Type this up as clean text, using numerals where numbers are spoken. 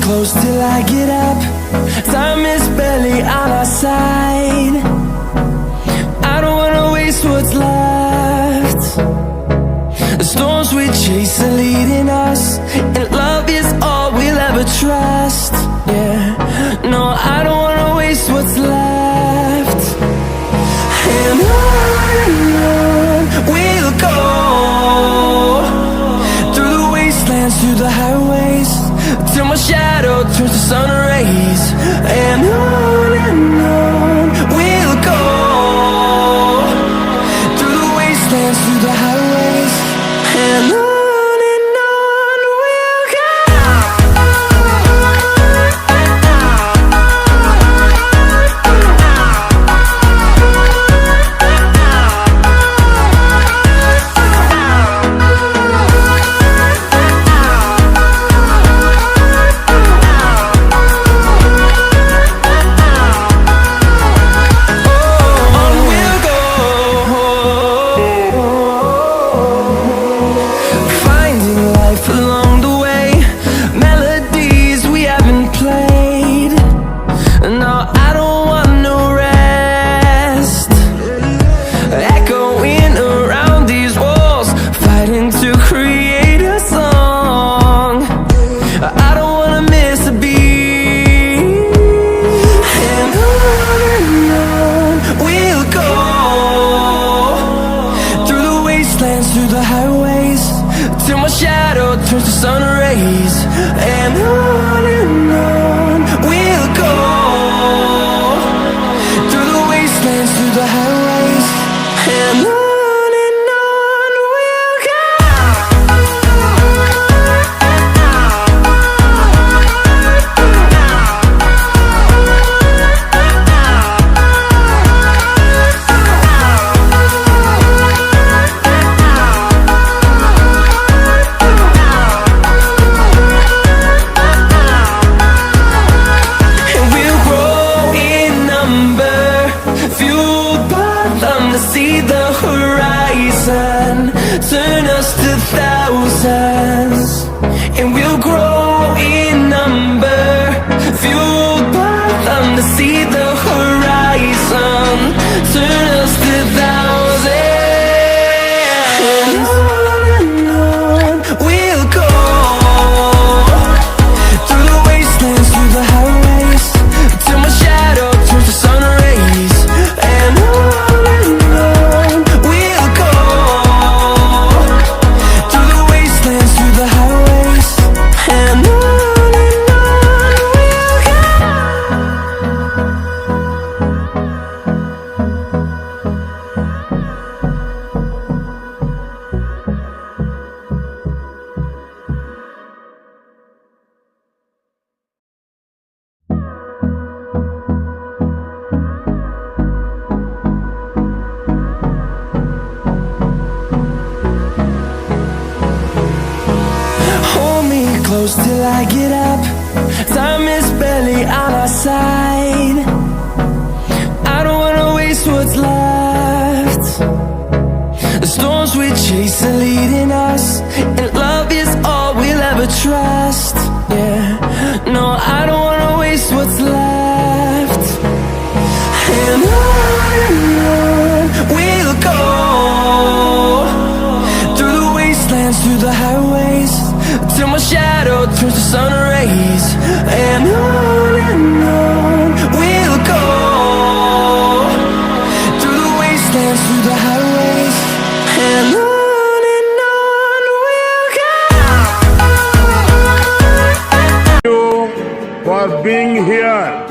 close till I get up. Time is barely on our side. I don't wanna waste what's left. The storms we chase are leading us, and love is all we'll ever trust. Yeah, no, I don't wanna waste what's left. And on we'll go, through the wastelands, through the highways, till my shadow turns to sun rays. And on we'll go, through the wastelands, through the highways, and on we'll go. Through the highways, till my shadow turns to sun rays. And on we'll go, through the wastelands, through the highways, and on we'll go. See the horizon, turn us to thousands, and we'll grow in number, fueled by them to see the horizon, turn us to thousands. And on we'll go, through the wastelands, through the highways, till my shadow turns to sun rays. And close till I get up. Time is barely on our side. I don't wanna waste what's left. The storms we chase are leading us, and love is all we'll ever trust. Yeah, no, I don't wanna waste what's left. And on we'll go, through the wastelands, through the highways, till my shadow turns to sun rays. And on we'll go, through the wastelands, through the highways, and on we'll go. Thank you for being here.